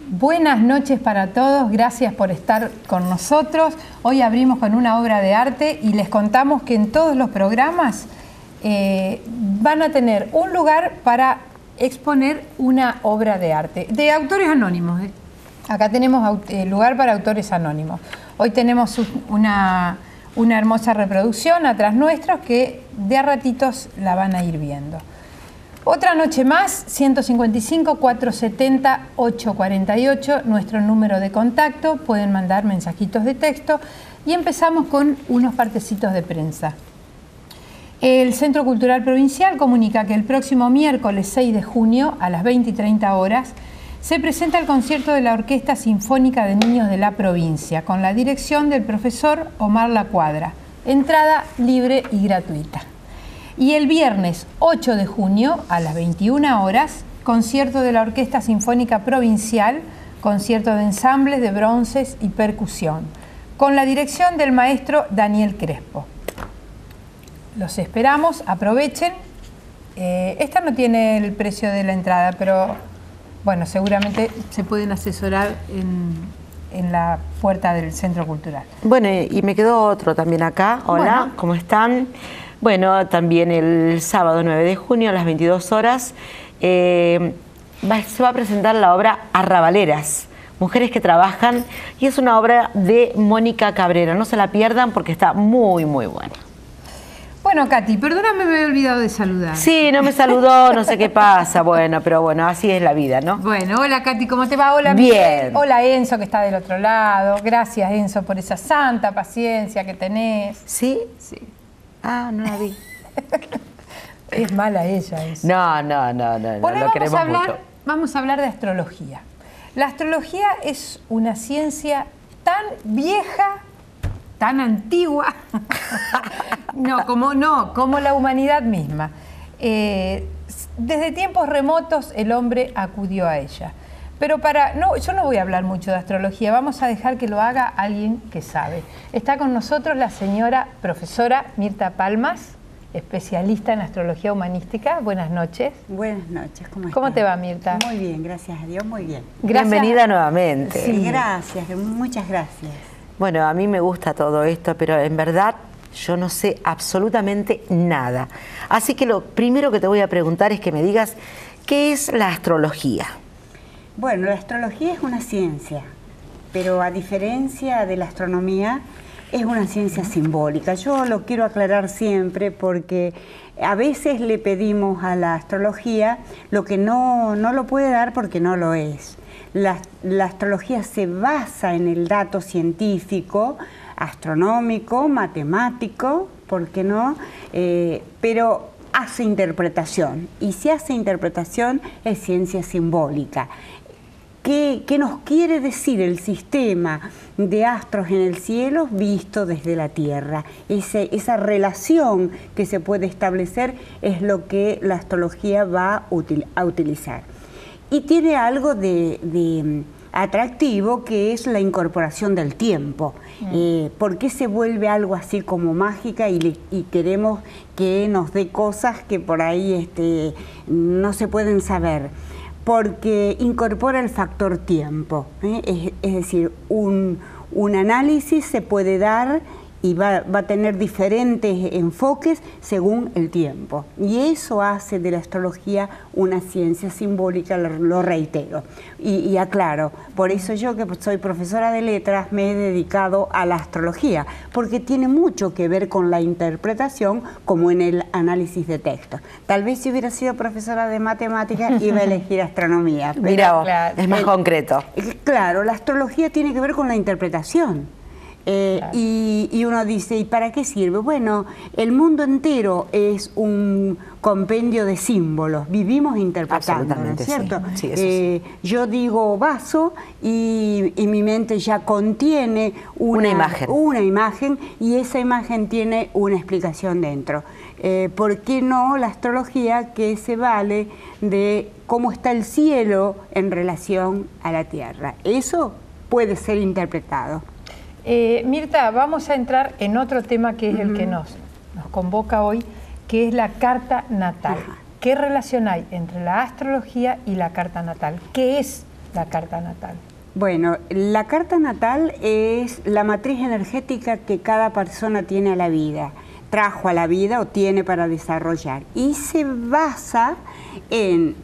Buenas noches para todos, gracias por estar con nosotros. Hoy abrimos con una obra de arte y les contamos que en todos los programas van a tener un lugar para exponer una obra de arte, de autores anónimos. Acá tenemos lugar para autores anónimos. Hoy tenemos una hermosa reproducción atrás nuestros que de a ratitos la van a ir viendo. Otra noche más, 155-470-848, nuestro número de contacto, pueden mandar mensajitos de texto y empezamos con unos partecitos de prensa. El Centro Cultural Provincial comunica que el próximo miércoles 6 de junio a las 20 y 30 horas se presenta el concierto de la Orquesta Sinfónica de Niños de la Provincia con la dirección del profesor Omar Lacuadra, entrada libre y gratuita. Y el viernes 8 de junio a las 21 horas, concierto de la Orquesta Sinfónica Provincial, concierto de ensambles de bronces y percusión, con la dirección del maestro Daniel Crespo. Los esperamos, aprovechen. Esta no tiene el precio de la entrada, pero bueno, seguramente se pueden asesorar en la puerta del Centro Cultural. Bueno, y me quedó otro también acá. Hola, bueno. ¿Cómo están? Bueno, también el sábado 9 de junio a las 22 horas se va a presentar la obra Arrabaleras, Mujeres que Trabajan, y es una obra de Mónica Cabrera. No se la pierdan porque está muy, muy buena. Bueno, Katy, perdóname, me he olvidado de saludar. Sí, no me saludó, no sé qué pasa. Bueno, pero bueno, así es la vida, ¿no? Bueno, hola Katy, ¿cómo te va? Hola bien. Miguel. Hola Enzo, que está del otro lado. Gracias, Enzo, por esa santa paciencia que tenés. ¿Sí? Sí. Ah, no la vi. Es mala ella, eso. No, Bueno, lo queremos mucho. Vamos a hablar de astrología. La astrología es una ciencia tan vieja, tan antigua, como la humanidad misma. Desde tiempos remotos el hombre acudió a ella. Pero yo no voy a hablar mucho de astrología, vamos a dejar que lo haga alguien que sabe. Está con nosotros la señora profesora Mirta Palmas, especialista en astrología humanística. Buenas noches. Buenas noches, ¿cómo estás? ¿Cómo te va, Mirta? Muy bien, gracias a Dios, muy bien. Gracias. Bienvenida nuevamente. Sí, gracias, muchas gracias. Bueno, a mí me gusta todo esto, pero en verdad yo no sé absolutamente nada. Así que lo primero que te voy a preguntar es que me digas, ¿qué es la astrología? Bueno, la astrología es una ciencia, pero a diferencia de la astronomía, es una ciencia simbólica. Yo lo quiero aclarar siempre porque a veces le pedimos a la astrología lo que no lo puede dar porque no lo es. La astrología se basa en el dato científico, astronómico, matemático, ¿por qué no? Pero hace interpretación, y si hace interpretación es ciencia simbólica. ¿Qué nos quiere decir el sistema de astros en el cielo visto desde la Tierra? Esa relación que se puede establecer es lo que la astrología va a utilizar. Y tiene algo de atractivo, que es la incorporación del tiempo. ¿Por qué se vuelve algo así como mágica y queremos que nos dé cosas que por ahí no se pueden saber? Porque incorpora el factor tiempo, es decir, un análisis se puede dar y va a tener diferentes enfoques según el tiempo. Y eso hace de la astrología una ciencia simbólica, lo reitero. Y aclaro, por eso yo, que soy profesora de letras, me he dedicado a la astrología, porque tiene mucho que ver con la interpretación, como en el análisis de textos. Tal vez si hubiera sido profesora de matemáticas iba a elegir astronomía. Pero mira, claro, es más concreto. Claro, la astrología tiene que ver con la interpretación. Claro. Y uno dice, ¿y para qué sirve? Bueno, el mundo entero es un compendio de símbolos, vivimos interpretando, ¿no es cierto? Sí, sí, yo digo vaso y mi mente ya contiene una imagen, y esa imagen tiene una explicación dentro. ¿Por qué no la astrología, que se vale de cómo está el cielo en relación a la Tierra? Eso puede ser interpretado. Mirta, vamos a entrar en otro tema que es el que nos convoca hoy, que es la carta natal. ¿Qué relación hay entre la astrología y la carta natal? ¿Qué es la carta natal? Bueno, la carta natal es la matriz energética que cada persona tiene a la vida, trajo a la vida o tiene para desarrollar. Y se basa en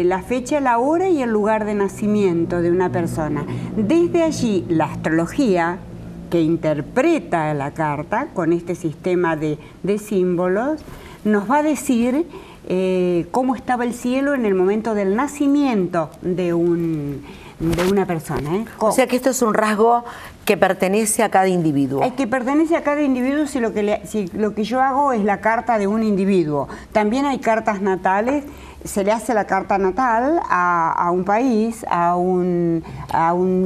la fecha, la hora y el lugar de nacimiento de una persona. Desde allí, la astrología, que interpreta la carta con este sistema de símbolos, nos va a decir cómo estaba el cielo en el momento del nacimiento de una persona. O sea que esto es un rasgo que pertenece a cada individuo. Que pertenece a cada individuo si lo que yo hago es la carta de un individuo. También hay cartas natales. Se le hace la carta natal a un país, a un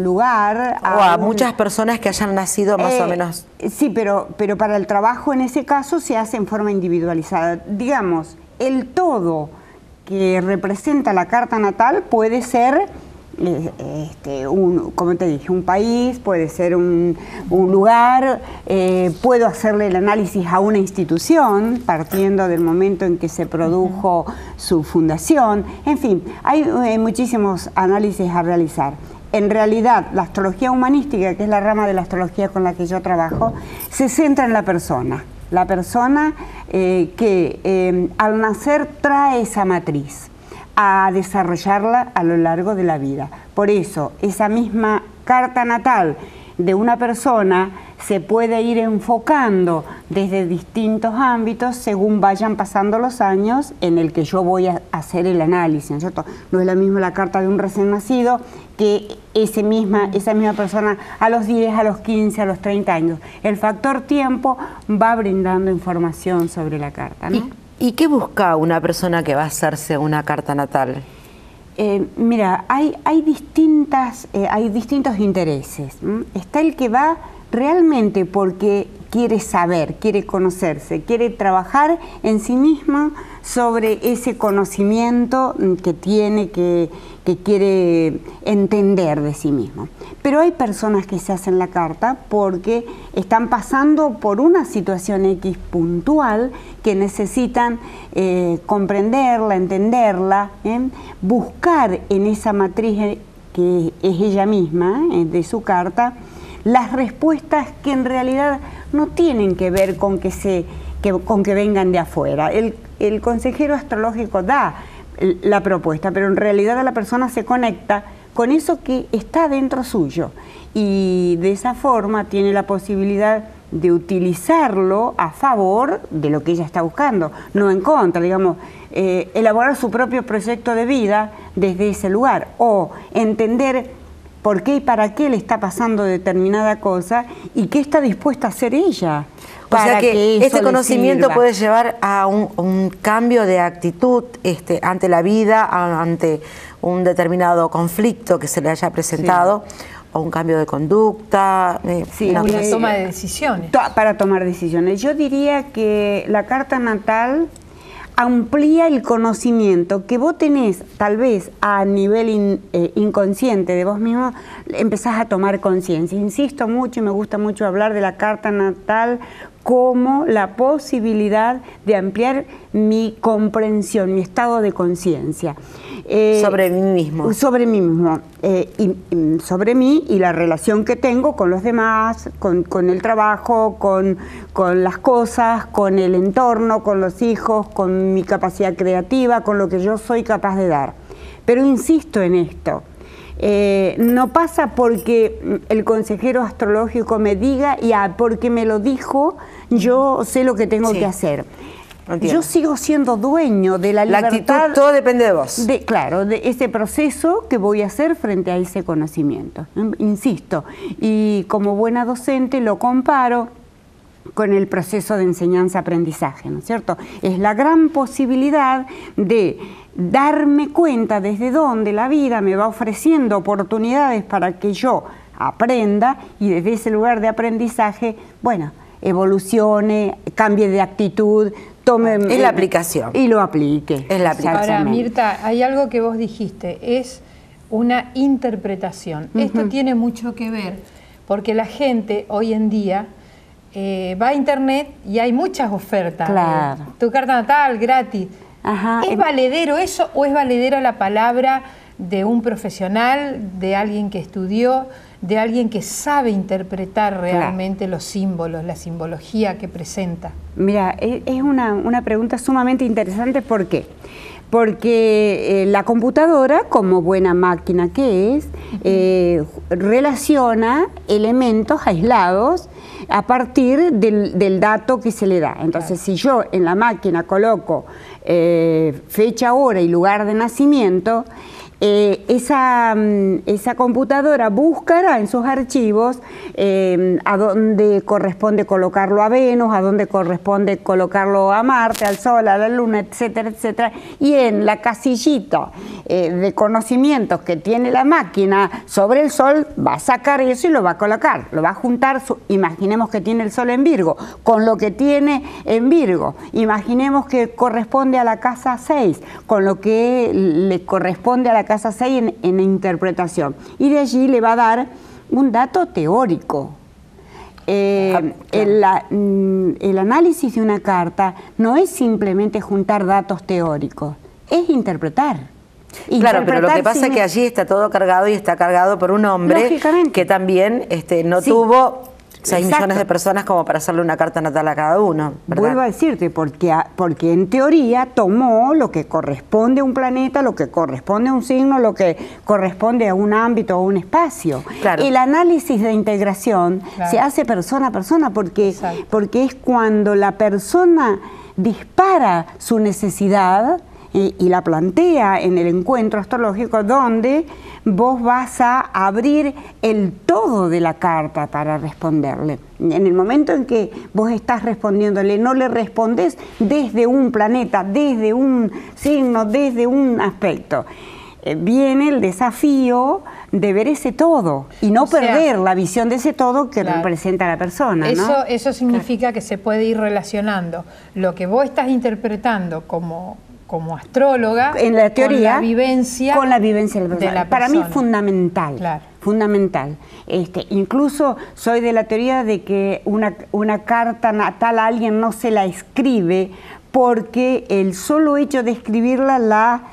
lugar. O a muchas personas que hayan nacido más o menos. Sí, pero para el trabajo en ese caso se hace en forma individualizada. Digamos, el todo que representa la carta natal puede ser, como te dije, un país, puede ser un lugar, puedo hacerle el análisis a una institución partiendo del momento en que se produjo su fundación. En fin, hay muchísimos análisis a realizar. En realidad, la astrología humanística, que es la rama de la astrología con la que yo trabajo, se centra en la persona. La persona que al nacer trae esa matriz a desarrollarla a lo largo de la vida. Por eso, esa misma carta natal de una persona se puede ir enfocando desde distintos ámbitos según vayan pasando los años en el que yo voy a hacer el análisis, ¿no es cierto? No es la misma la carta de un recién nacido que esa misma persona a los 10, a los 15, a los 30 años. El factor tiempo va brindando información sobre la carta, ¿no? ¿Y qué busca una persona que va a hacerse una carta natal? Mira, hay distintos intereses. Está el que va realmente porque quiere saber, quiere conocerse, quiere trabajar en sí mismo sobre ese conocimiento que tiene, que quiere entender de sí mismo. Pero hay personas que se hacen la carta porque están pasando por una situación X puntual que necesitan comprenderla, entenderla, buscar en esa matriz que es ella misma, de su carta, las respuestas que en realidad no tienen que ver con que vengan de afuera. El consejero astrológico da la propuesta, pero en realidad la persona se conecta con eso que está dentro suyo y de esa forma tiene la posibilidad de utilizarlo a favor de lo que ella está buscando, no en contra, digamos, elaborar su propio proyecto de vida desde ese lugar o entender por qué y para qué le está pasando determinada cosa y qué está dispuesta a hacer ella. O sea que este conocimiento puede llevar a un cambio de actitud ante la vida, ante un determinado conflicto que se le haya presentado, sí, o un cambio de conducta. Sí, una toma de decisiones. Para tomar decisiones. Yo diría que la carta natal amplía el conocimiento que vos tenés, tal vez a nivel inconsciente de vos mismo, empezás a tomar conciencia. Insisto mucho y me gusta mucho hablar de la carta natal como la posibilidad de ampliar mi comprensión, mi estado de conciencia. Sobre mí mismo. Sobre mí mismo. Y sobre mí y la relación que tengo con los demás, con el trabajo, con las cosas, con el entorno, con los hijos, con mi capacidad creativa, con lo que yo soy capaz de dar. Pero insisto en esto. No pasa porque el consejero astrológico me diga y porque me lo dijo, yo sé lo que tengo que hacer. Entiendo. Yo sigo siendo dueño de la libertad. La actitud, todo depende de vos. Claro, de ese proceso que voy a hacer frente a ese conocimiento. Insisto, y como buena docente lo comparo con el proceso de enseñanza-aprendizaje, ¿no es cierto? Es la gran posibilidad de darme cuenta desde dónde la vida me va ofreciendo oportunidades para que yo aprenda y desde ese lugar de aprendizaje, bueno, evolucione, cambie de actitud, tome... Es la aplicación. Y lo aplique. Es la aplicación. Ahora, Mirta, hay algo que vos dijiste, es una interpretación. Esto tiene mucho que ver, porque la gente hoy en día va a internet y hay muchas ofertas. Claro. Tu carta natal, gratis. Ajá. ¿Es valedero eso o es valedera la palabra de un profesional, de alguien que estudió, de alguien que sabe interpretar realmente los símbolos, la simbología que presenta? Mira, es una pregunta sumamente interesante. ¿Por qué? Porque la computadora, como buena máquina que es, relaciona elementos aislados a partir del dato que se le da. Entonces, si yo en la máquina coloco fecha, hora y lugar de nacimiento, esa computadora buscará en sus archivos a dónde corresponde colocarlo a Venus, a dónde corresponde colocarlo a Marte, al Sol, a la Luna, etcétera, etcétera. Y en la casillita de conocimientos que tiene la máquina sobre el Sol, va a sacar eso y lo va a colocar, lo va a juntar. Imaginemos que tiene el Sol en Virgo, con lo que tiene en Virgo. Imaginemos que corresponde a la casa 6, con lo que le corresponde a la casa 6 en interpretación, y de allí le va a dar un dato teórico. El análisis de una carta no es simplemente juntar datos teóricos, es interpretar. Claro, pero lo que pasa es que allí está todo cargado y está cargado por un hombre que también no tuvo 6 millones de personas como para hacerle una carta natal a cada uno, ¿verdad? Vuelvo a decirte, porque en teoría tomó lo que corresponde a un planeta, lo que corresponde a un signo, lo que corresponde a un ámbito o un espacio. Claro. El análisis de integración se hace persona a persona, porque es cuando la persona dispara su necesidad y la plantea en el encuentro astrológico, donde vos vas a abrir el todo de la carta para responderle. En el momento en que vos estás respondiéndole, no le respondés desde un planeta, desde un signo, desde un aspecto. Viene el desafío de ver ese todo y no perder la visión de ese todo que representa a la persona, ¿no? Eso significa que se puede ir relacionando lo que vos estás interpretando como astróloga, en la teoría, con la vivencia de la persona. Para mí es fundamental, fundamental. Incluso soy de la teoría de que una carta natal a alguien no se la escribe porque el solo hecho de escribirla la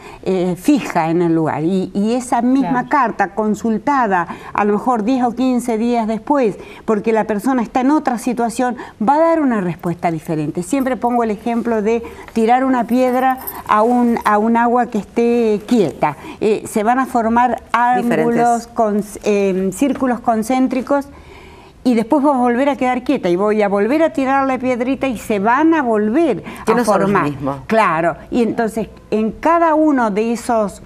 fija en el lugar. Y esa misma carta consultada a lo mejor 10 o 15 días después, porque la persona está en otra situación, va a dar una respuesta diferente. Siempre pongo el ejemplo de tirar una piedra a un agua que esté quieta. Se van a formar ángulos, círculos concéntricos, y después va a volver a quedar quieta y voy a volver a tirar la piedrita y se van a volver a formar. Claro, y entonces en cada uno de esos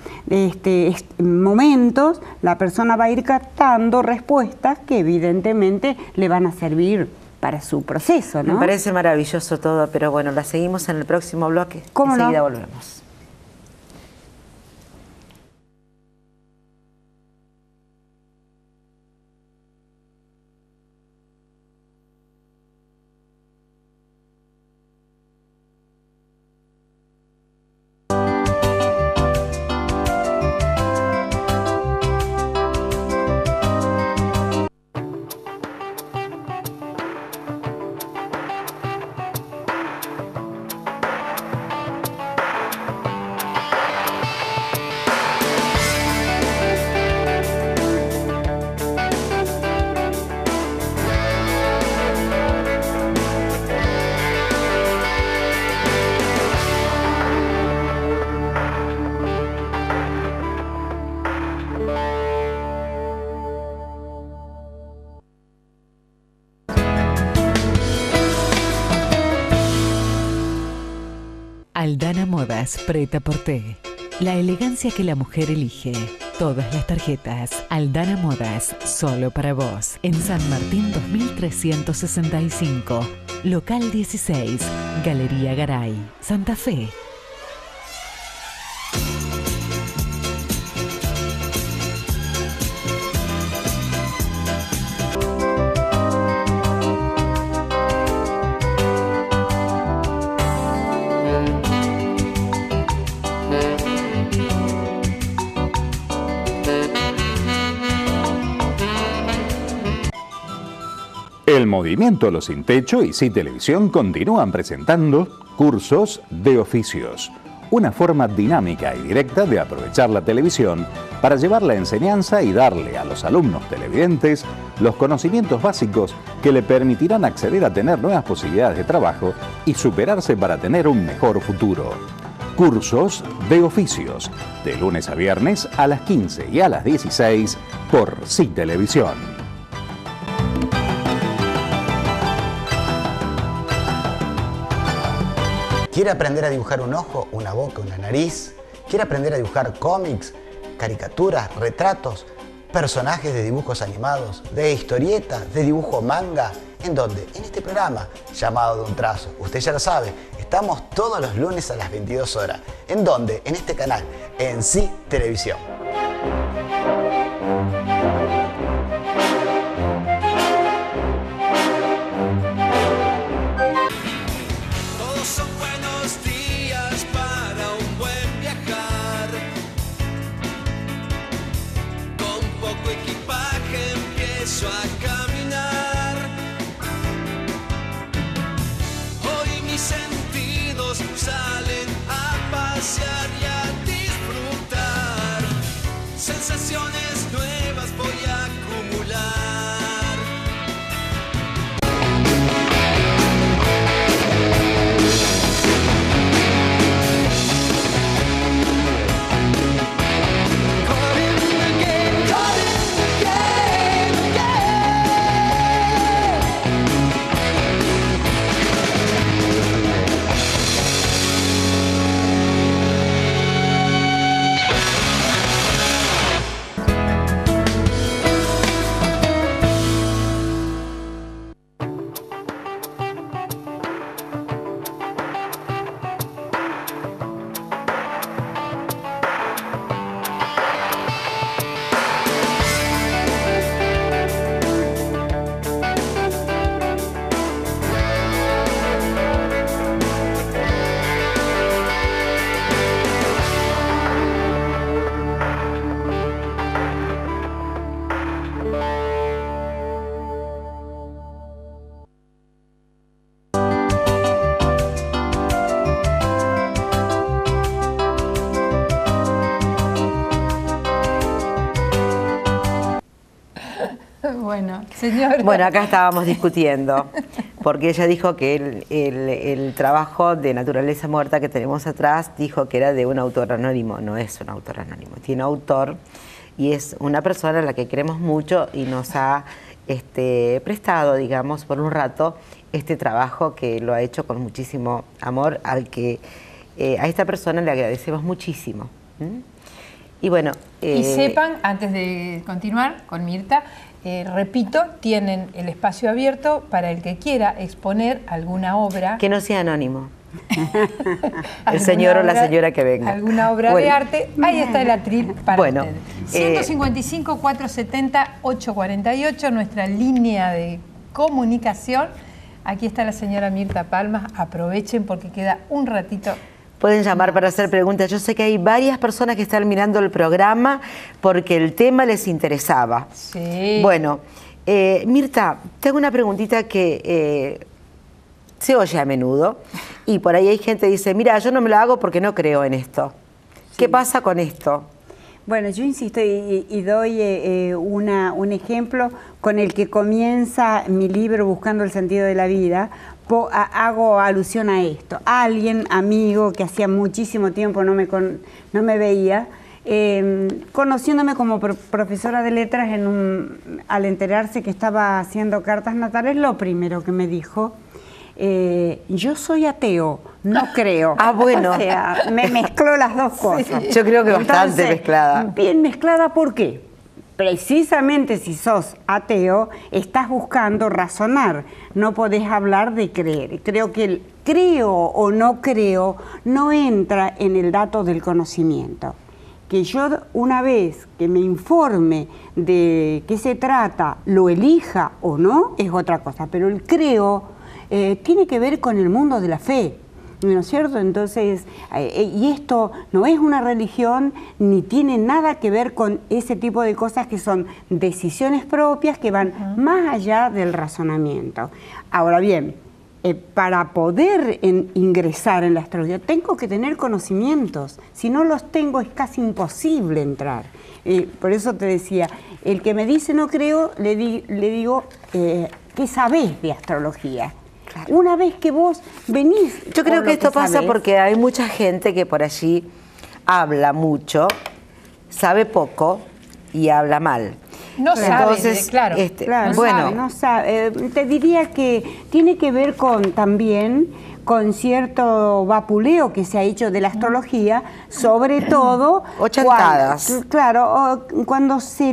momentos la persona va a ir captando respuestas que evidentemente le van a servir para su proceso, ¿no? Me parece maravilloso todo, pero bueno, la seguimos en el próximo bloque. Enseguida volvemos. Aldana Modas Prêt-à-Porter. La elegancia que la mujer elige. Todas las tarjetas. Aldana Modas, solo para vos. En San Martín 2365. Local 16. Galería Garay. Santa Fe. El Movimiento Los Sin Techo y Sí Televisión continúan presentando Cursos de Oficios, una forma dinámica y directa de aprovechar la televisión para llevar la enseñanza y darle a los alumnos televidentes los conocimientos básicos que le permitirán acceder a tener nuevas posibilidades de trabajo y superarse para tener un mejor futuro. Cursos de oficios, de lunes a viernes a las 15 y a las 16 por Sí Televisión. ¿Quiere aprender a dibujar un ojo, una boca, una nariz? ¿Quiere aprender a dibujar cómics, caricaturas, retratos, personajes de dibujos animados, de historietas, de dibujo manga? ¿En dónde? En este programa llamado De un Trazo. Usted ya lo sabe, estamos todos los lunes a las 22 horas. ¿En dónde? En este canal, en Sí Televisión. A caminar. Hoy mis sentidos salen a pasear y a disfrutar. Sensaciones nuevas voy a acumular. Bueno, señora. Bueno, acá estábamos discutiendo, porque ella dijo que el trabajo de naturaleza muerta que tenemos atrás, dijo que era de un autor anónimo. No es un autor anónimo, tiene autor y es una persona a la que queremos mucho y nos ha prestado, digamos, por un rato este trabajo que lo ha hecho con muchísimo amor, al que a esta persona le agradecemos muchísimo. Y bueno... y sepan, antes de continuar con Mirta, repito, tienen el espacio abierto para el que quiera exponer alguna obra. Que no sea anónimo. El señor o la señora que venga. Alguna obra de arte, ahí está el atril para ustedes. 155-470-848, nuestra línea de comunicación. Aquí está la señora Mirta Palmas, aprovechen porque queda un ratito. Pueden llamar para hacer preguntas. Yo sé que hay varias personas que están mirando el programa porque el tema les interesaba. Sí. Bueno, Mirta, tengo una preguntita que se oye a menudo y por ahí hay gente que dice, mira, yo no me lo hago porque no creo en esto. Sí. ¿Qué pasa con esto? Bueno, yo insisto y doy un ejemplo con el que comienza mi libro Buscando el sentido de la vida. Hago alusión a esto. Alguien, amigo, que hacía muchísimo tiempo no me veía, conociéndome como profesora de letras, al enterarse que estaba haciendo cartas natales, lo primero que me dijo, yo soy ateo, no creo. Ah, bueno. O sea, me mezcló las dos cosas. Sí. Yo creo que bastante mezclada. Bien mezclada, ¿por qué? Precisamente si sos ateo, estás buscando razonar, no podés hablar de creer. Creo que el creo o no creo no entra en el dato del conocimiento. Que yo una vez que me informe de qué se trata, lo elija o no, es otra cosa. Pero el creo tiene que ver con el mundo de la fe, ¿no es cierto? Entonces, y esto no es una religión ni tiene nada que ver con ese tipo de cosas que son decisiones propias que van más allá del razonamiento. Ahora bien, para poder ingresar en la astrología, tengo que tener conocimientos. Si no los tengo, es casi imposible entrar. Por eso te decía, el que me dice no creo, le digo, ¿qué sabés de astrología? Claro. Una vez que vos venís... Yo creo que esto pasa porque hay mucha gente que por allí habla mucho, sabe poco y habla mal. No sabe, claro. Claro, bueno, no sabe. Te diría que tiene que ver también con cierto vapuleo que se ha hecho de la astrología, sobre todo... Ochantadas. Claro, cuando se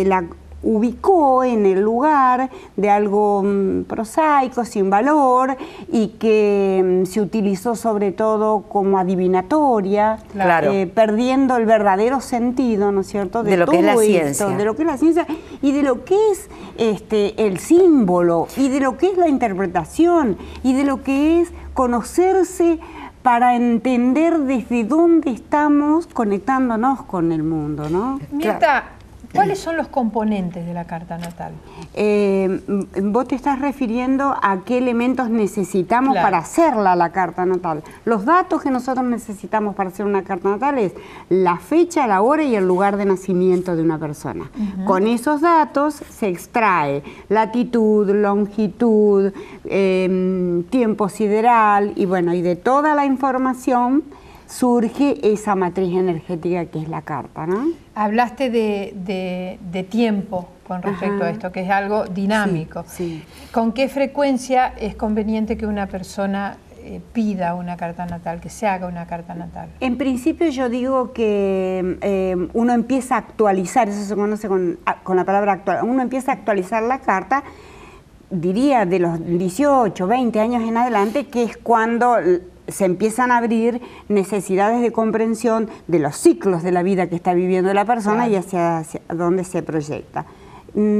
la ubicó en el lugar de algo prosaico, sin valor, y que se utilizó sobre todo como adivinatoria, claro. Perdiendo el verdadero sentido, ¿no es cierto?, de lo que es la ciencia. De lo que es la ciencia y de lo que es el símbolo, y de lo que es la interpretación, y de lo que es conocerse para entender desde dónde estamos conectándonos con el mundo, ¿no? Mirta, ¿cuáles son los componentes de la carta natal? Vos te estás refiriendo a qué elementos necesitamos para hacerla la carta natal. Los datos que nosotros necesitamos para hacer una carta natal es la fecha, la hora y el lugar de nacimiento de una persona. Con esos datos se extrae latitud, longitud, tiempo sideral y bueno, y de toda la información surge esa matriz energética que es la carta, ¿no? Hablaste de tiempo con respecto a esto, que es algo dinámico. Sí. ¿Con qué frecuencia es conveniente que una persona pida una carta natal, que se haga una carta natal? En principio yo digo que uno empieza a actualizar, eso se conoce con la palabra actual, uno empieza a actualizar la carta, diría de los 18, 20 años en adelante, que es cuando se empiezan a abrir necesidades de comprensión de los ciclos de la vida que está viviendo la persona y hacia dónde se proyecta.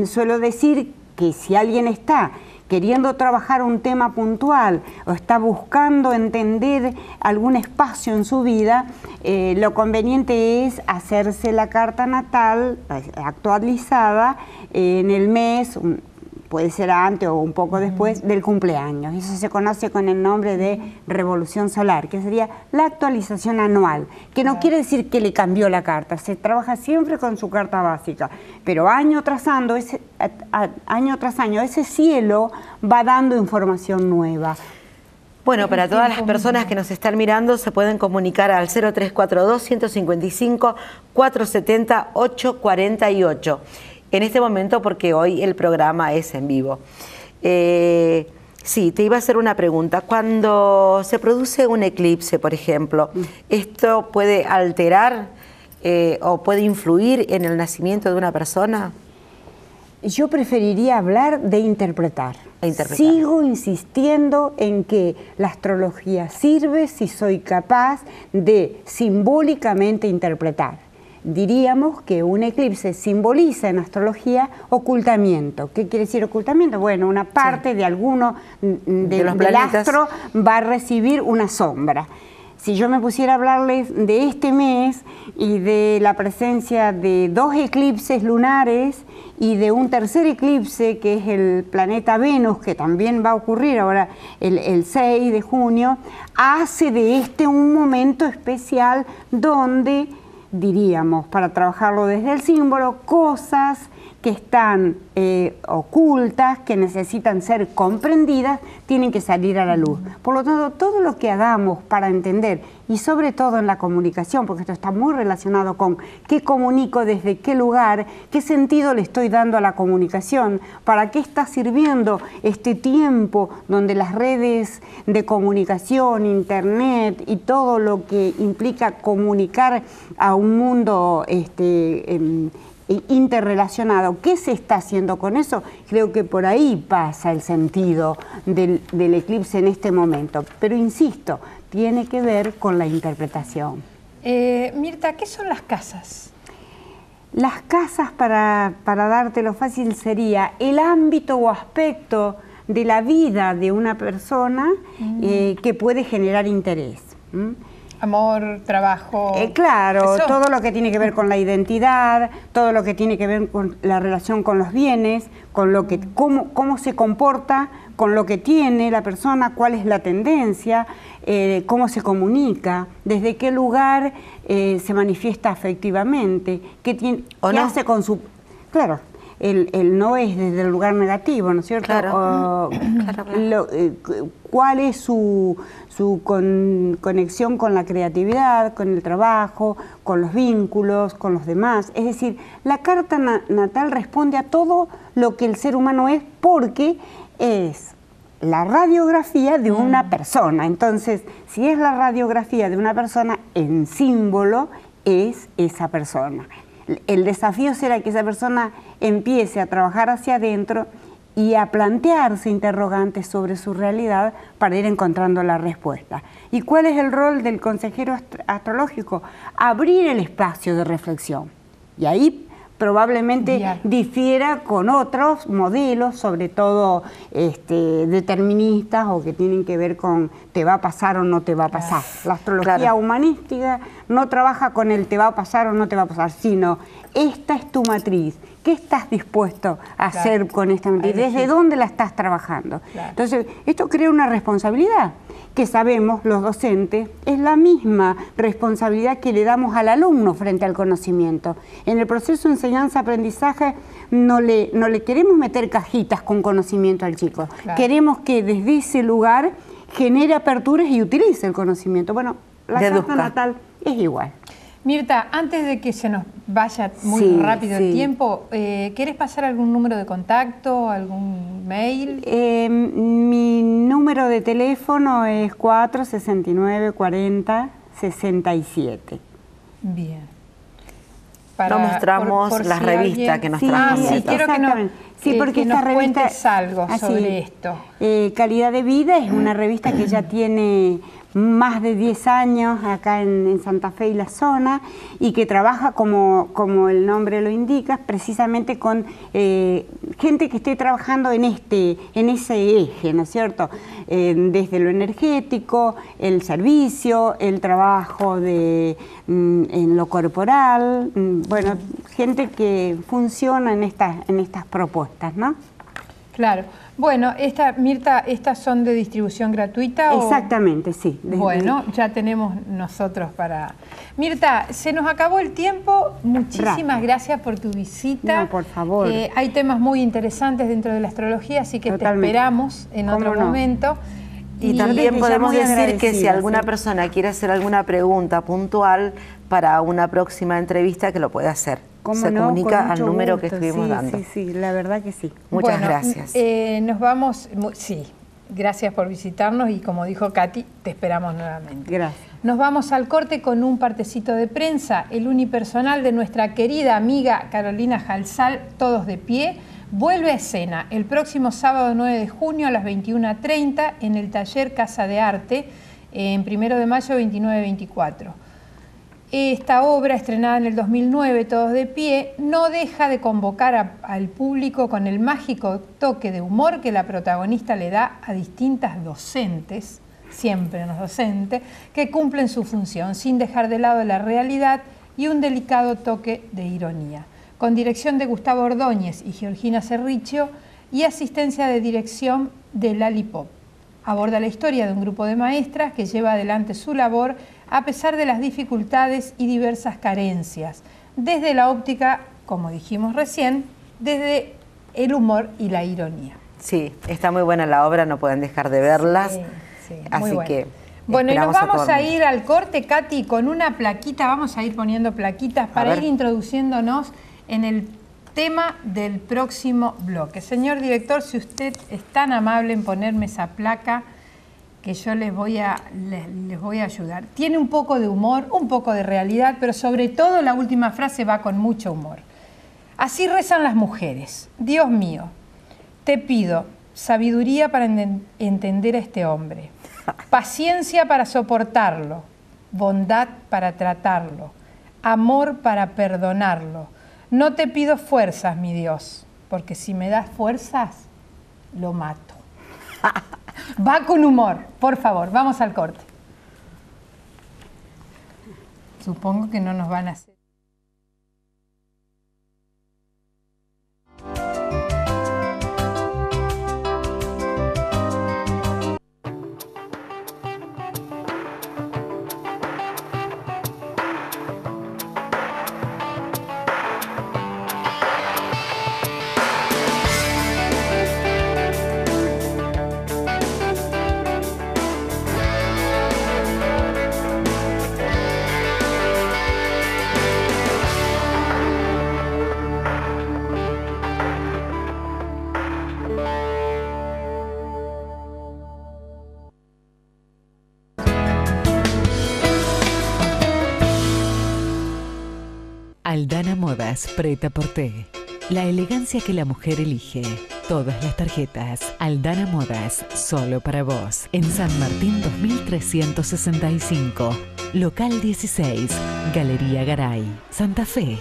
Suelo decir que si alguien está queriendo trabajar un tema puntual o está buscando entender algún espacio en su vida, lo conveniente es hacerse la carta natal actualizada en el mes, puede ser antes o un poco después del cumpleaños. Eso se conoce con el nombre de revolución solar, que sería la actualización anual, que no quiere decir que le cambió la carta, se trabaja siempre con su carta básica, pero año tras año ese cielo va dando información nueva. Bueno, para todas las personas que nos están mirando se pueden comunicar al 0342-155-470-848. En este momento, porque hoy el programa es en vivo. Sí, te iba a hacer una pregunta. Cuando se produce un eclipse, por ejemplo, ¿esto puede alterar o puede influir en el nacimiento de una persona? Yo preferiría hablar de interpretar. Sigo insistiendo en que la astrología sirve si soy capaz de simbólicamente interpretar. Diríamos que un eclipse simboliza en astrología ocultamiento. ¿Qué quiere decir ocultamiento? Bueno, una parte de alguno del astro va a recibir una sombra. Si yo me pusiera a hablarles de este mes y de la presencia de 2 eclipses lunares y de un tercer eclipse que es el planeta Venus, que también va a ocurrir ahora el 6 de junio, hace de este un momento especial donde diríamos, para trabajarlo desde el símbolo, cosas que están ocultas, que necesitan ser comprendidas, tienen que salir a la luz. Por lo tanto, todo lo que hagamos para entender, y sobre todo en la comunicación, porque esto está muy relacionado con qué comunico, desde qué lugar, qué sentido le estoy dando a la comunicación, para qué está sirviendo este tiempo donde las redes de comunicación, internet y todo lo que implica comunicar a un mundo interrelacionado. ¿Qué se está haciendo con eso? Creo que por ahí pasa el sentido del eclipse en este momento. Pero insisto, tiene que ver con la interpretación. Mirta, ¿qué son las casas? Las casas, para dártelo fácil, sería el ámbito o aspecto de la vida de una persona que puede generar interés. Amor, trabajo... claro, ¿eso? Todo lo que tiene que ver con la identidad, todo lo que tiene que ver con la relación con los bienes, con lo que, cómo se comporta con lo que tiene la persona, cuál es la tendencia, cómo se comunica, desde qué lugar se manifiesta afectivamente, qué hace con su... Claro, el no es desde el lugar negativo, ¿no es cierto? Claro. ¿Cuál es su conexión con la creatividad, con el trabajo, con los vínculos, con los demás? Es decir, la carta natal responde a todo lo que el ser humano es, porque es la radiografía de una persona. Entonces, si es la radiografía de una persona, en símbolo es esa persona. El desafío será que esa persona empiece a trabajar hacia adentro y a plantearse interrogantes sobre su realidad para ir encontrando la respuesta. ¿Y cuál es el rol del consejero astrológico? Abrir el espacio de reflexión. Y ahí probablemente difiera con otros modelos, sobre todo deterministas o que tienen que ver con te va a pasar o no te va a pasar. La astrología humanística no trabaja con el te va a pasar o no te va a pasar, sino esta es tu matriz. ¿Qué estás dispuesto a hacer con esta matriz? ¿Desde dónde la estás trabajando? Entonces, esto crea una responsabilidad que sabemos, los docentes, es la misma responsabilidad que le damos al alumno frente al conocimiento. En el proceso de enseñanza-aprendizaje no le queremos meter cajitas con conocimiento al chico. Queremos que desde ese lugar genere aperturas y utilice el conocimiento. Bueno, la carta natal es igual. Mirta, antes de que se nos vaya muy rápido el tiempo, ¿querés pasar algún número de contacto, algún mail? Mi número de teléfono es 469-40-67. Bien. No mostramos la revista que nos trajo. Sí, quiero porque esta revista cuentes algo sobre esto. Calidad de Vida es una revista que ya tiene más de 10 años acá en Santa Fe y la zona, y que trabaja, como el nombre lo indica, precisamente con gente que esté trabajando en ese eje, ¿no es cierto? Desde lo energético, el servicio, el trabajo en lo corporal, bueno, gente que funciona en estas propuestas, ¿no? Claro. Bueno, Mirta, ¿estas son de distribución gratuita? Exactamente, sí. Bueno, ya tenemos nosotros para... Mirta, se nos acabó el tiempo. Muchísimas gracias por tu visita. No, por favor. Hay temas muy interesantes dentro de la astrología, así que te esperamos en otro momento. Y también podemos decir que si alguna persona quiere hacer alguna pregunta puntual para una próxima entrevista, que lo puede hacer. Se comunica al número que estuvimos dando. Sí, la verdad que sí. Muchas gracias. Nos vamos, gracias por visitarnos y como dijo Katy, te esperamos nuevamente. Gracias. Nos vamos al corte con un partecito de prensa, el unipersonal de nuestra querida amiga Carolina Jalsal, Todos de Pie, vuelve a escena el próximo sábado 9 de junio a las 21:30 en el taller Casa de Arte, en 1 de mayo 29-24. Esta obra, estrenada en el 2009, Todos de Pie, no deja de convocar al público con el mágico toque de humor que la protagonista le da a distintas docentes, siempre los docentes, que cumplen su función sin dejar de lado la realidad y un delicado toque de ironía. Con dirección de Gustavo Ordóñez y Georgina Cerrichio y asistencia de dirección de Lali Pop. Aborda la historia de un grupo de maestras que lleva adelante su labor a pesar de las dificultades y diversas carencias, desde la óptica, como dijimos recién, desde el humor y la ironía. Sí, está muy buena la obra, no pueden dejar de verlas, así que... Bueno, y nos vamos a ir al corte, Katy, con una plaquita, vamos a ir poniendo plaquitas para ir introduciéndonos en el tema del próximo bloque. Señor director, si usted es tan amable en ponerme esa placa, que yo les voy a ayudar. Tiene un poco de humor, un poco de realidad, pero sobre todo la última frase va con mucho humor. Así rezan las mujeres. Dios mío, te pido sabiduría para entender a este hombre, paciencia para soportarlo, bondad para tratarlo, amor para perdonarlo. No te pido fuerzas, mi Dios, porque si me das fuerzas, lo mato. Va con humor, por favor, vamos al corte. Supongo que no nos van a hacer. Aldana Modas Prêt-à-Porter. La elegancia que la mujer elige. Todas las tarjetas. Aldana Modas, solo para vos. En San Martín 2365. Local 16. Galería Garay. Santa Fe.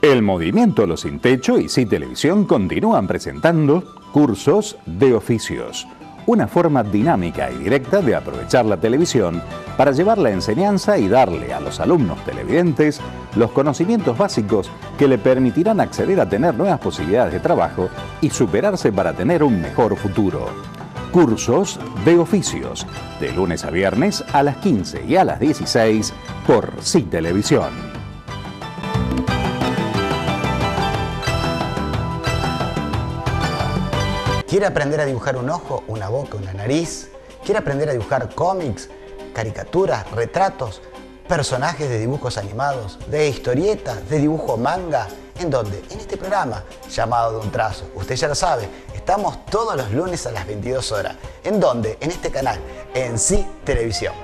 El movimiento Los Sin Techo y Sí Televisión continúan presentando cursos de oficios, una forma dinámica y directa de aprovechar la televisión para llevar la enseñanza y darle a los alumnos televidentes los conocimientos básicos que le permitirán acceder a tener nuevas posibilidades de trabajo y superarse para tener un mejor futuro. Cursos de oficios, de lunes a viernes a las 15 y a las 16 por Sí Televisión. ¿Quiere aprender a dibujar un ojo, una boca, una nariz? ¿Quiere aprender a dibujar cómics, caricaturas, retratos, personajes de dibujos animados, de historietas, de dibujo manga? ¿En dónde? En este programa llamado De un Trazo. Usted ya lo sabe, estamos todos los lunes a las 22 horas. ¿En dónde? En este canal, en Sí Televisión.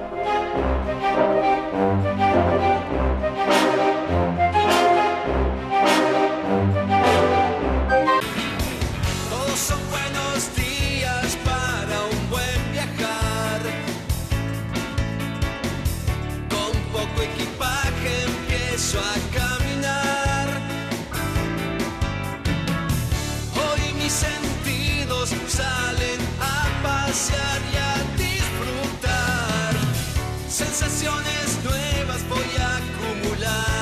A caminar. Hoy mis sentidos salen a pasear y a disfrutar. Sensaciones nuevas voy a acumular.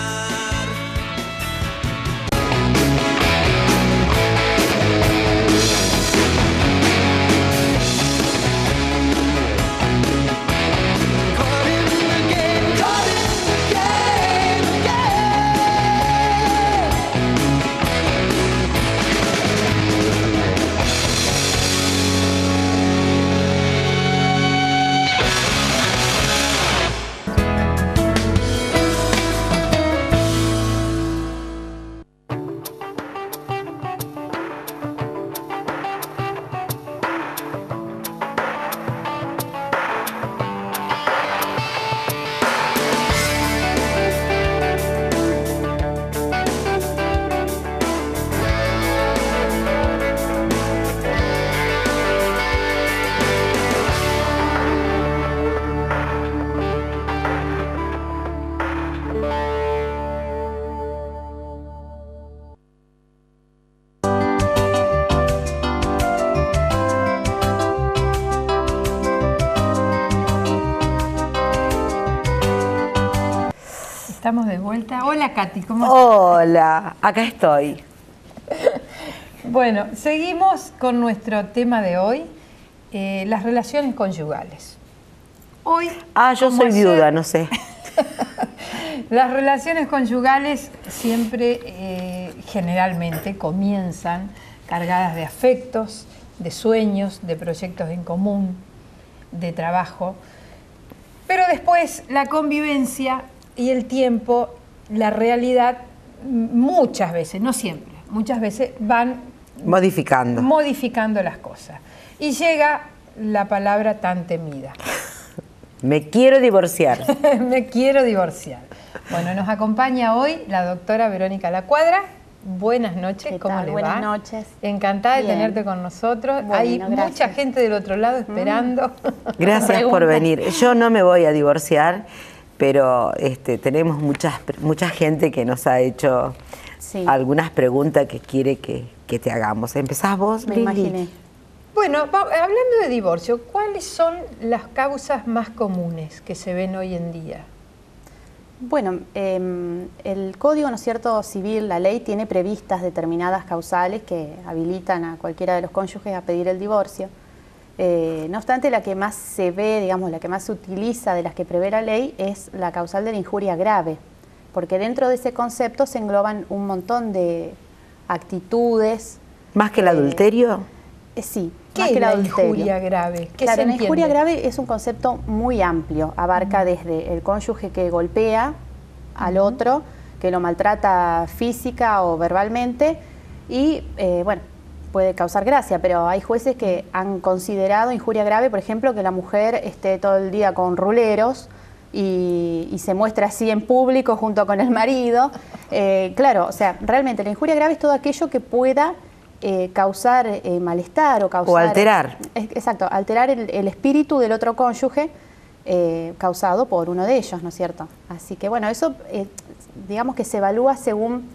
Estamos de vuelta. Hola, Katy, ¿cómo estás? Hola, acá estoy. Bueno, seguimos con nuestro tema de hoy, las relaciones conyugales. Hoy, yo soy viuda, no sé. Las relaciones conyugales siempre, generalmente, comienzan cargadas de afectos, de sueños, de proyectos en común, de trabajo. Pero después la convivencia y el tiempo, la realidad, muchas veces, no siempre, muchas veces van modificando las cosas. Y llega la palabra tan temida. Me quiero divorciar. Me quiero divorciar. Bueno, nos acompaña hoy la doctora Verónica Lacuadra. Buenas noches, ¿cómo le va? Buenas noches. Encantada de tenerte con nosotros. Bueno, hay gracias. mucha gente del otro lado esperando. Gracias por venir. Yo no me voy a divorciar, pero tenemos mucha gente que nos ha hecho algunas preguntas que quiere que te hagamos. ¿Empezás vos, Me Lili? imaginé. Bueno, hablando de divorcio, ¿cuáles son las causas más comunes que se ven hoy en día? Bueno, el Código, ¿no es cierto?, civil, la ley tiene previstas determinadas causales que habilitan a cualquiera de los cónyuges a pedir el divorcio. No obstante, la que más se ve, digamos, la que más se utiliza de las que prevé la ley es la causal de la injuria grave, porque dentro de ese concepto se engloban un montón de actitudes. ¿Más que el adulterio? Sí, ¿Qué más es que el la adulterio. injuria grave? ¿Qué Claro, se la injuria entiende? grave es un concepto muy amplio, abarca desde el cónyuge que golpea al otro, que lo maltrata física o verbalmente y, bueno, puede causar gracia, pero hay jueces que han considerado injuria grave, por ejemplo, que la mujer esté todo el día con ruleros y se muestra así en público junto con el marido. Claro, o sea, realmente la injuria grave es todo aquello que pueda causar malestar o causar... O alterar. Exacto, alterar el espíritu del otro cónyuge causado por uno de ellos, ¿no es cierto? Así que bueno, eso digamos que se evalúa según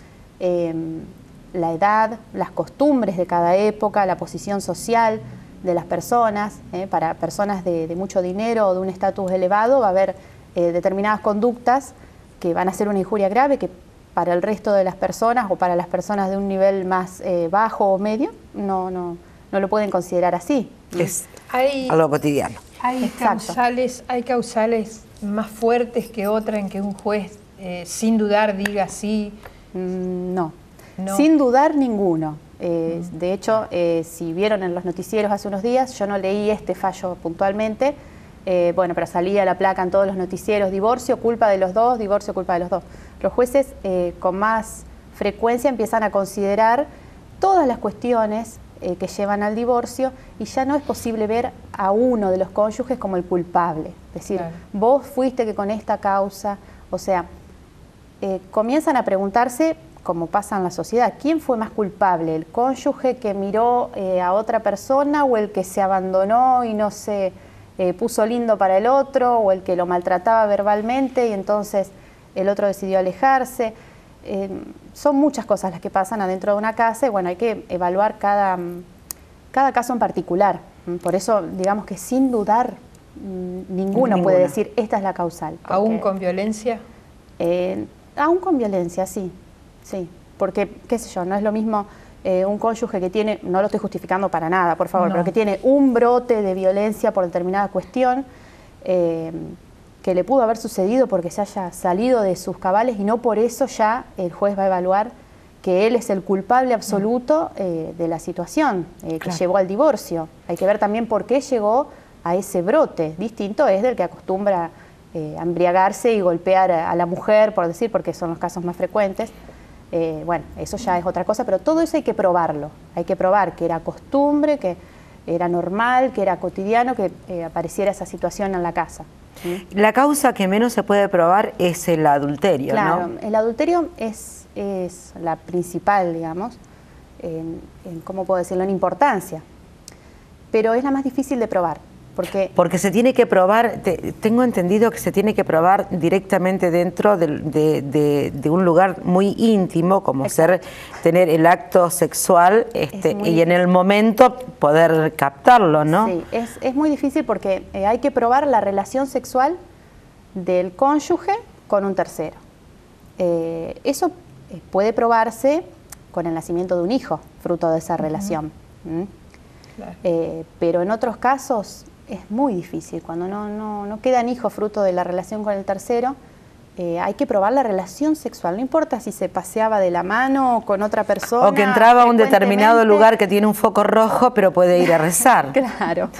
la edad, las costumbres de cada época, la posición social de las personas. Para personas de mucho dinero o de un estatus elevado va a haber determinadas conductas que van a ser una injuria grave, que para el resto de las personas o para las personas de un nivel más bajo o medio no lo pueden considerar así. Es Hay, algo cotidiano. hay Exacto. causales más fuertes que otra en que un juez, sin dudar, diga sí. No. No. Sin dudar ninguno. De hecho, si vieron en los noticieros hace unos días, yo no leí este fallo puntualmente, bueno, pero salía la placa en todos los noticieros: divorcio, culpa de los dos, divorcio, culpa de los dos. Los jueces con más frecuencia empiezan a considerar todas las cuestiones que llevan al divorcio y ya no es posible ver a uno de los cónyuges como el culpable. Es decir, Claro. vos fuiste que con esta causa, o sea, comienzan a preguntarse, como pasa en la sociedad, ¿quién fue más culpable? ¿El cónyuge que miró a otra persona o el que se abandonó y no se puso lindo para el otro, o el que lo maltrataba verbalmente y entonces el otro decidió alejarse? Son muchas cosas las que pasan adentro de una casa y bueno, hay que evaluar cada caso en particular. Por eso, digamos que sin dudar, ninguno puede decir esta es la causal. ¿Aún con violencia? Aún con violencia, sí. Sí, porque, qué sé yo, no es lo mismo un cónyuge que tiene, no lo estoy justificando para nada, por favor, No. pero que tiene un brote de violencia por determinada cuestión, que le pudo haber sucedido porque se haya salido de sus cabales y no por eso ya el juez va a evaluar que él es el culpable absoluto de la situación que Claro. llevó al divorcio. Hay que ver también por qué llegó a ese brote. Distinto es del que acostumbra a embriagarse y golpear a la mujer, por decir, porque son los casos más frecuentes. Bueno, eso ya es otra cosa, pero todo eso hay que probarlo. Hay que probar que era costumbre, que era normal, que era cotidiano, que apareciera esa situación en la casa. La causa que menos se puede probar es el adulterio, Claro, ¿no? el adulterio es la principal, digamos, ¿cómo puedo decirlo?, en importancia, pero es la más difícil de probar. Porque se tiene que probar, tengo entendido que se tiene que probar directamente dentro de un lugar muy íntimo, como tener el acto sexual y en el momento poder captarlo, ¿no? Sí, es muy difícil porque hay que probar la relación sexual del cónyuge con un tercero. Eso puede probarse con el nacimiento de un hijo, fruto de esa relación. Claro. Pero en otros casos es muy difícil, cuando no quedan hijos fruto de la relación con el tercero, hay que probar la relación sexual, no importa si se paseaba de la mano con otra persona. O que entraba a un determinado lugar que tiene un foco rojo, pero puede ir a rezar. Claro,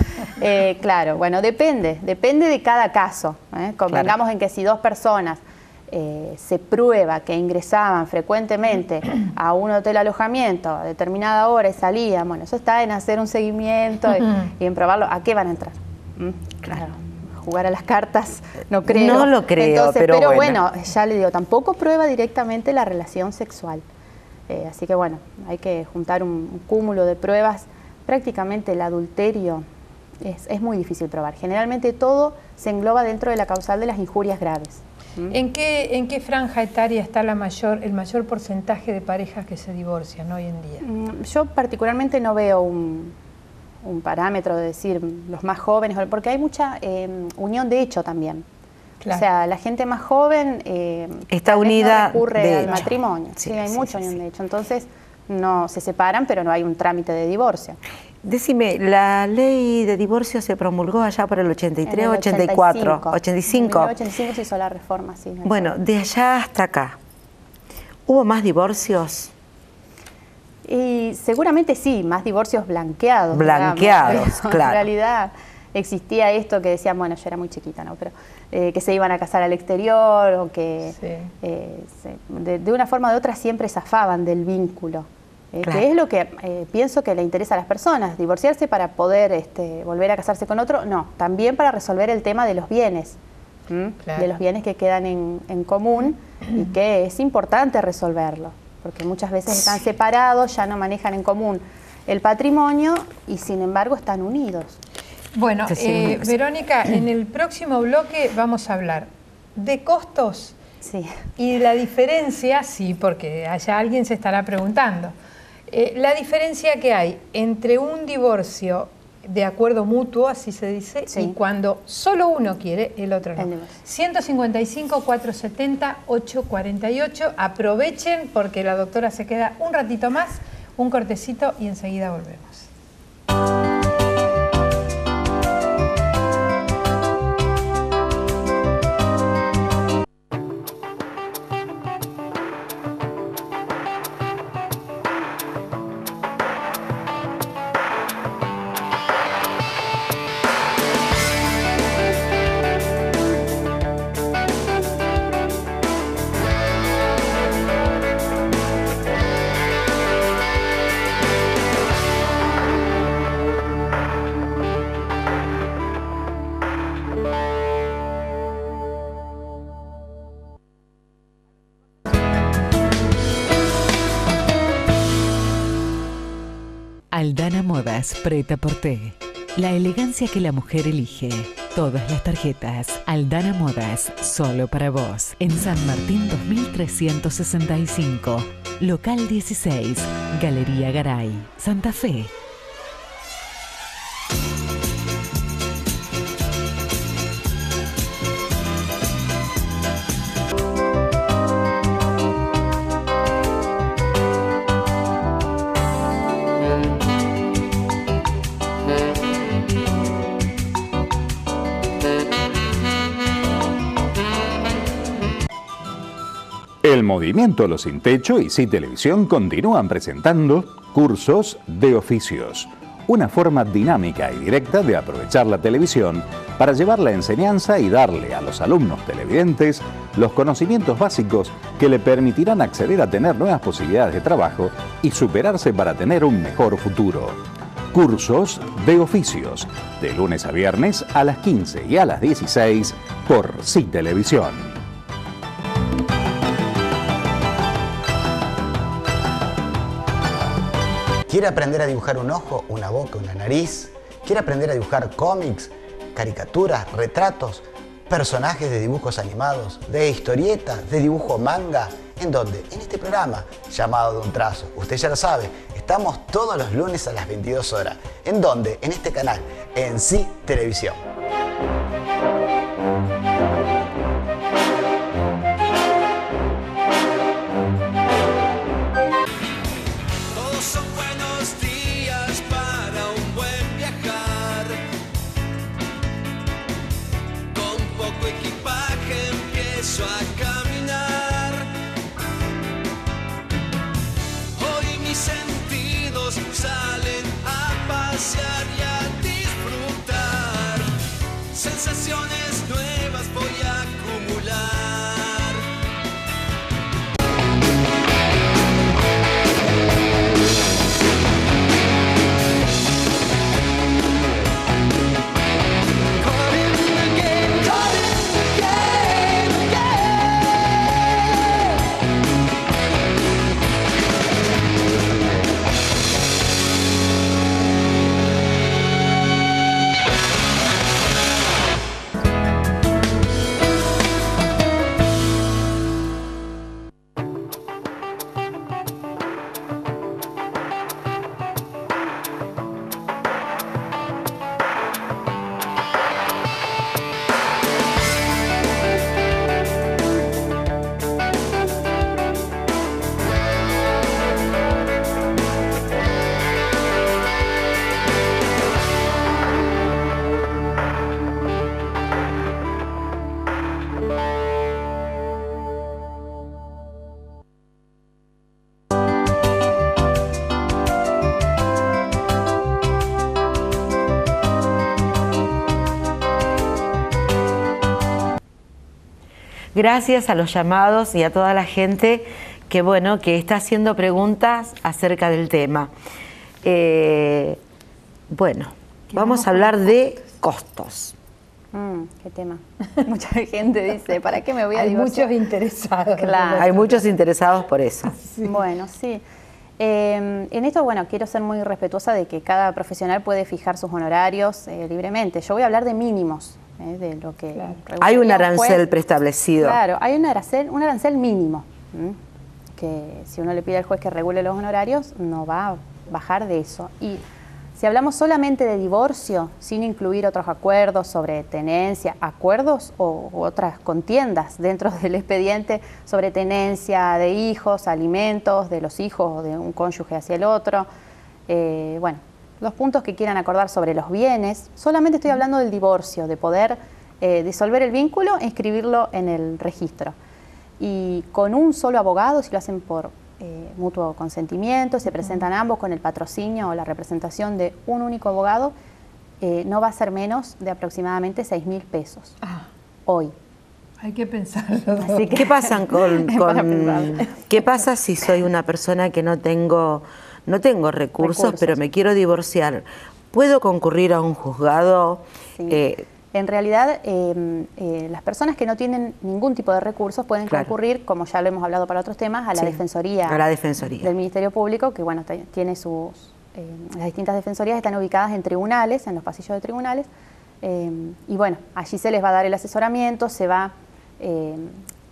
claro, bueno, depende de cada caso. Convengamos en que si dos personas se prueba que ingresaban frecuentemente a un hotel alojamiento a determinada hora y salían, bueno, eso está en hacer un seguimiento y en probarlo. ¿A qué van a entrar? Claro, jugar a las cartas no creo. No lo creo. Entonces, pero bueno, ya le digo, tampoco prueba directamente la relación sexual. Así que bueno, hay que juntar un cúmulo de pruebas. Prácticamente el adulterio es muy difícil probar. Generalmente todo se engloba dentro de la causal de las injurias graves. ¿En qué franja etaria está el mayor porcentaje de parejas que se divorcian hoy en día? Yo particularmente no veo un parámetro de decir los más jóvenes, porque hay mucha unión de hecho también. Claro. O sea, la gente más joven está unida, no recurre de al hecho. matrimonio. Sí, hay mucha unión de hecho. Entonces no se separan, pero no hay un trámite de divorcio. Decime, ¿la ley de divorcio se promulgó allá por el 83 o 84? 85. En el 85 se hizo la reforma, sí. Bueno, de allá hasta acá, ¿hubo más divorcios? Y seguramente sí, más divorcios blanqueados. Blanqueados, digamos, claro. En realidad existía esto que decían, bueno, yo era muy chiquita, ¿no? Pero que se iban a casar al exterior o que de una forma u de otra siempre zafaban del vínculo. Claro. Que es lo que pienso que le interesa a las personas, divorciarse para poder volver a casarse con otro, no, también para resolver el tema de los bienes, Claro. de los bienes que quedan en común y que es importante resolverlo, porque muchas veces están separados, ya no manejan en común el patrimonio y sin embargo están unidos. Bueno, Sí. Verónica, en el próximo bloque vamos a hablar de costos Sí. y la diferencia, sí, porque allá alguien se estará preguntando, la diferencia que hay entre un divorcio de acuerdo mutuo, así se dice, Sí. y cuando solo uno quiere, el otro no. El divorcio. 155 470 848. Aprovechen porque la doctora se queda un ratito más, un cortecito y enseguida volvemos. Aldana Modas Prêt-à-Porter. La elegancia que la mujer elige. Todas las tarjetas. Aldana Modas, solo para vos. En San Martín 2365. Local 16. Galería Garay. Santa Fe. El movimiento Los Sin Techo y Sí Televisión continúan presentando cursos de oficios, una forma dinámica y directa de aprovechar la televisión para llevar la enseñanza y darle a los alumnos televidentes los conocimientos básicos que le permitirán acceder a tener nuevas posibilidades de trabajo y superarse para tener un mejor futuro. Cursos de oficios, de lunes a viernes a las 15 y a las 16 por Sí Televisión. ¿Quiere aprender a dibujar un ojo, una boca, una nariz? ¿Quiere aprender a dibujar cómics, caricaturas, retratos, personajes de dibujos animados, de historietas, de dibujo manga? ¿En dónde? En este programa llamado De un Trazo. Usted ya lo sabe, estamos todos los lunes a las 22 horas. ¿En dónde? En este canal, en Sí Televisión. Todos son buenos días para un buen viajar. Con poco equipaje empiezo a caminar. Hoy mis sentidos salen a pasear y a disfrutar. Sensaciones nuevas voy a acumular. Gracias a los llamados y a toda la gente que, bueno, que está haciendo preguntas acerca del tema. Bueno, vamos a hablar de costos. Qué tema. Mucha gente dice, ¿para qué me voy a divorciar? Hay muchos interesados. Claro. Hay muchos interesados por eso. Sí. Bueno, sí. En esto, bueno, quiero ser muy respetuosa de que cada profesional puede fijar sus honorarios libremente. Yo voy a hablar de mínimos, de lo que... Claro. Hay un arancel preestablecido. Claro, hay un arancel mínimo, que si uno le pide al juez que regule los honorarios, no va a bajar de eso. Y si hablamos solamente de divorcio, sin incluir otros acuerdos sobre tenencia, acuerdos u otras contiendas dentro del expediente sobre tenencia de hijos, alimentos de los hijos o de un cónyuge hacia el otro, bueno, los puntos que quieran acordar sobre los bienes, solamente estoy hablando del divorcio, de poder disolver el vínculo e inscribirlo en el registro. Y con un solo abogado, si lo hacen por mutuo consentimiento, se presentan ambos con el patrocinio o la representación de un único abogado, no va a ser menos de aproximadamente 6.000 pesos hoy. Hay que pensarlo. Así que, ¿Qué pasa ¿Qué pasa si soy una persona que no tengo recursos, pero me quiero divorciar? ¿Puedo concurrir a un juzgado? Sí. En realidad, las personas que no tienen ningún tipo de recursos pueden concurrir, como ya lo hemos hablado para otros temas, a la Defensoría. A la Defensoría del Ministerio Público, que bueno, tiene sus... las distintas defensorías están ubicadas en tribunales, en los pasillos de tribunales, y bueno, allí se les va a dar el asesoramiento, se va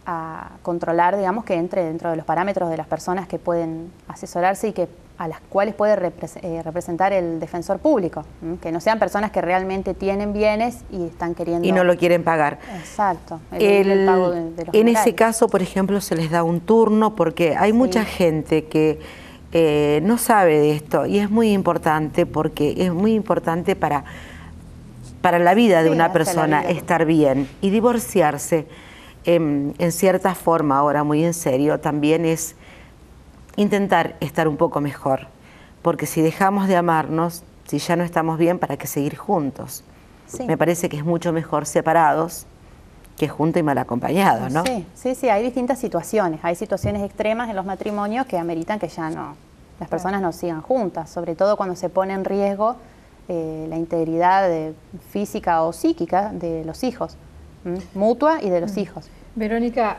a controlar, digamos, que entre dentro de los parámetros de las personas que pueden asesorarse y a las cuales puede representar el defensor público, que no sean personas que realmente tienen bienes y están queriendo... Y no lo quieren pagar. Exacto. El pago de los en ese caso, por ejemplo, se les da un turno, porque hay mucha gente que no sabe de esto, y es muy importante, porque es muy importante para la vida de una persona estar bien. Y divorciarse, en cierta forma, ahora muy en serio, también es intentar estar un poco mejor, porque si dejamos de amarnos, si ya no estamos bien, ¿para qué seguir juntos? Sí. Me parece que es mucho mejor separados que juntos y mal acompañados, ¿no? Sí, hay distintas situaciones, hay situaciones extremas en los matrimonios que ameritan que ya no, las personas no sigan juntas, sobre todo cuando se pone en riesgo la integridad física o psíquica de los hijos, mutua y de los hijos. Verónica,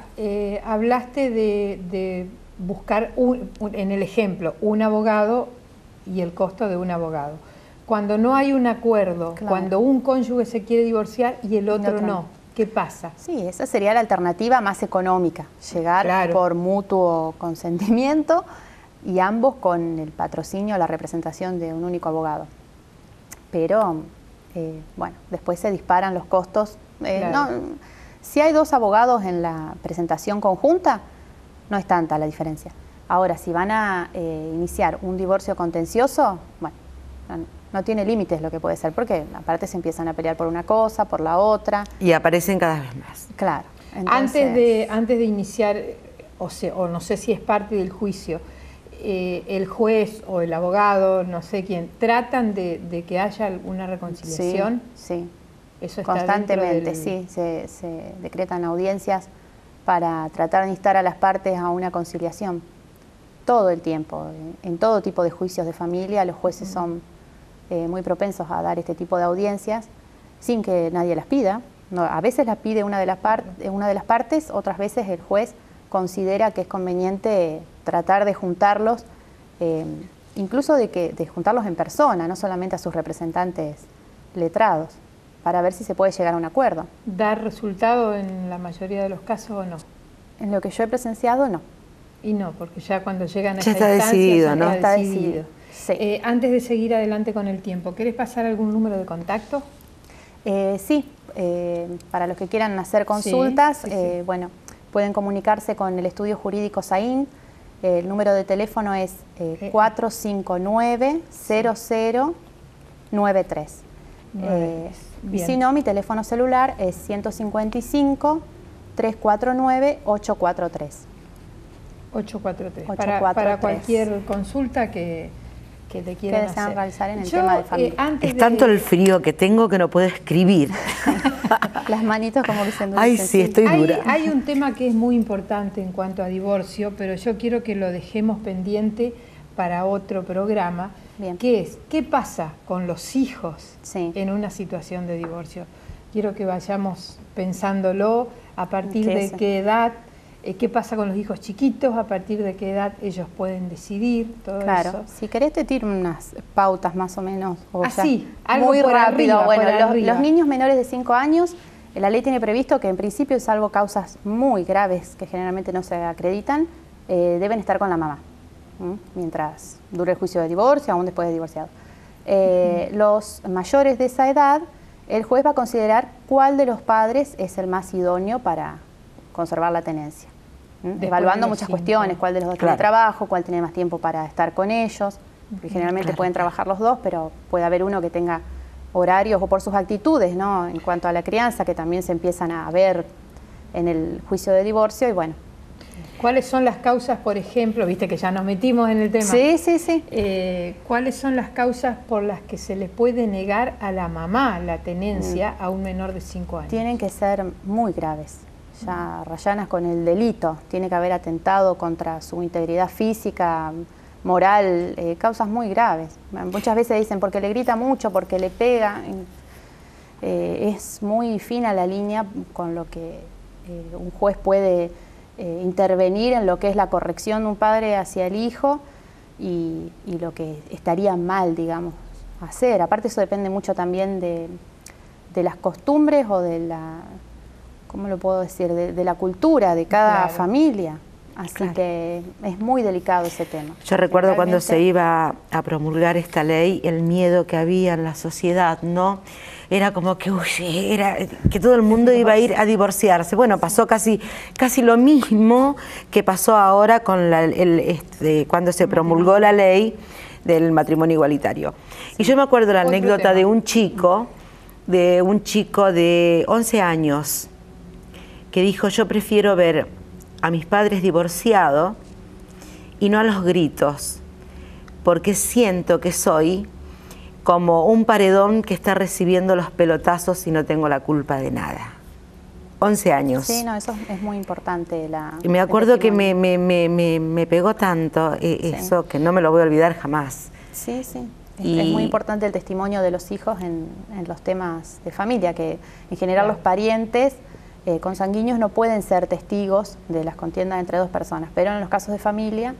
hablaste de buscar, en el ejemplo, un abogado y el costo de un abogado. Cuando no hay un acuerdo, cuando un cónyuge se quiere divorciar y el otro no, ¿qué pasa? Sí, esa sería la alternativa más económica, llegar por mutuo consentimiento y ambos con el patrocinio o la representación de un único abogado. Pero, bueno, después se disparan los costos. Si hay dos abogados en la presentación conjunta, no es tanta la diferencia. Ahora, si van a iniciar un divorcio contencioso, bueno, no tiene límites lo que puede ser, porque aparte se empiezan a pelear por una cosa, por la otra. Y aparecen cada vez más. Claro. Entonces, antes de iniciar, o no sé si es parte del juicio, el juez o el abogado, no sé quién, tratan de que haya alguna reconciliación. Sí. Eso está constantemente, sí, se decretan audiencias para tratar de instar a las partes a una conciliación. Todo el tiempo, en todo tipo de juicios de familia, los jueces son muy propensos a dar este tipo de audiencias sin que nadie las pida. A veces las pide una de las partes, otras veces el juez considera que es conveniente tratar de juntarlos, incluso de juntarlos en persona, no solamente a sus representantes letrados, para ver si se puede llegar a un acuerdo. ¿Da resultado en la mayoría de los casos o no? En lo que yo he presenciado, no. Y no, porque ya cuando llegan a ya esta está decidido, ¿no? Está decidido. Sí. Antes de seguir adelante con el tiempo, ¿querés pasar algún número de contacto? Sí, para los que quieran hacer consultas, bueno, pueden comunicarse con el Estudio Jurídico Saín. El número de teléfono es 459-0093. Y si no, mi teléfono celular es 155-349-843. 843. Para cualquier consulta que te quieran realizar en el tema de familia. Es tanto el frío que tengo que no puedo escribir. Las manitos como que se endurecen. Ay, sí, estoy dura. Hay un tema que es muy importante en cuanto a divorcio, pero yo quiero que lo dejemos pendiente para otro programa, Bien. que es, ¿qué pasa con los hijos Sí. en una situación de divorcio? Quiero que vayamos pensándolo a partir ¿Qué de es? qué edad, qué pasa con los hijos chiquitos, a partir de qué edad ellos pueden decidir, todo Claro, eso. si querés te tiro unas pautas más o menos. O Así, sea, algo muy por rápido. arriba, Bueno, por arriba. los niños menores de 5 años, la ley tiene previsto que en principio, salvo causas muy graves que generalmente no se acreditan, deben estar con la mamá, mientras dure el juicio de divorcio, aún después de divorciado. Los mayores de esa edad, el juez va a considerar cuál de los padres es el más idóneo para conservar la tenencia. Después Evaluando de los muchas 5. cuestiones, cuál de los dos Claro. tiene trabajo, cuál tiene más tiempo para estar con ellos, porque generalmente Claro. pueden trabajar los dos, pero puede haber uno que tenga horarios o por sus actitudes, ¿no? En cuanto a la crianza, que también se empiezan a ver en el juicio de divorcio, y bueno. ¿Cuáles son las causas, por ejemplo, viste que ya nos metimos en el tema? Sí, sí, sí. ¿Cuáles son las causas por las que se le puede negar a la mamá la tenencia a un menor de 5 años? Tienen que ser muy graves, ya rayanas con el delito, tiene que haber atentado contra su integridad física, moral, causas muy graves. Muchas veces dicen porque le grita mucho, porque le pega. Es muy fina la línea con lo que un juez puede intervenir en lo que es la corrección de un padre hacia el hijo y lo que estaría mal, digamos, hacer. Aparte eso depende mucho también de las costumbres o de la, ¿cómo lo puedo decir?, de la cultura de cada Claro. familia. Así Claro. que es muy delicado ese tema. Yo recuerdo cuando se Realmente. iba a promulgar esta ley, el miedo que había en la sociedad, ¿no? Era como que, era que todo el mundo iba a ir a divorciarse. Bueno, pasó casi lo mismo que pasó ahora con cuando se promulgó la ley del matrimonio igualitario. Y yo me acuerdo la Otro anécdota tema. de un chico de 11 años que dijo: yo prefiero ver a mis padres divorciados y no a los gritos, porque siento que soy como un paredón que está recibiendo los pelotazos y no tengo la culpa de nada. 11 años. Sí, no, eso es muy importante. Y me acuerdo que me me pegó tanto eso, que no me lo voy a olvidar jamás. Sí, sí. Y- Es muy importante el testimonio de los hijos en los temas de familia, que en general los parientes consanguíneos no pueden ser testigos de las contiendas entre dos personas, pero en los casos de familia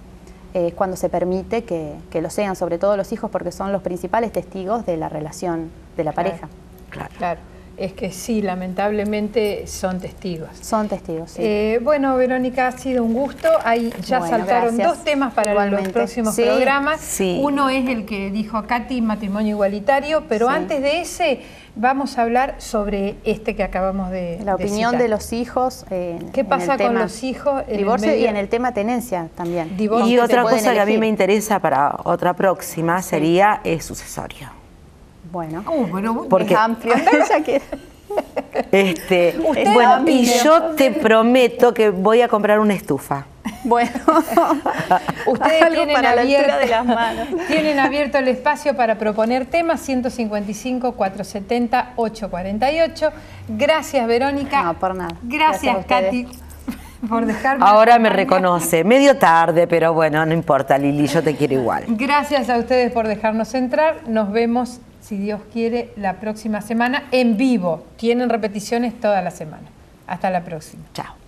es cuando se permite que lo sean, sobre todo los hijos, porque son los principales testigos de la relación de la pareja. Claro. Claro, es que sí, lamentablemente son testigos. Son testigos, sí. Bueno, Verónica, ha sido un gusto. Ahí ya Bueno, saltaron gracias. 2 temas para Igualmente. los próximos Sí. programas. Sí. Uno es el que dijo Katy, matrimonio igualitario, pero Sí. antes de ese vamos a hablar sobre este que acabamos de La opinión citar. de los hijos. ¿Qué pasa en el con tema los hijos en el divorcio medio? y en el tema tenencia también? Divorcio. Y que se otra pueden cosa que a mí elegir. me interesa para otra próxima sería sucesorio. Bueno, Bueno, Porque- es amplio. Ya que- Bueno, opine. y yo te prometo que voy a comprar una estufa. Bueno, ustedes algo tienen para la altura abierto, de las manos. tienen abierto el espacio para proponer temas 155-470-848. Gracias, Verónica. No, por nada. Gracias, Gracias a ustedes. Katy, por dejarme. Ahora me acompañar. reconoce, medio tarde, pero bueno, no importa, Lili, yo te quiero igual. Gracias a ustedes por dejarnos entrar. Nos vemos, si Dios quiere, la próxima semana en vivo. Tienen repeticiones toda la semana. Hasta la próxima. Chao.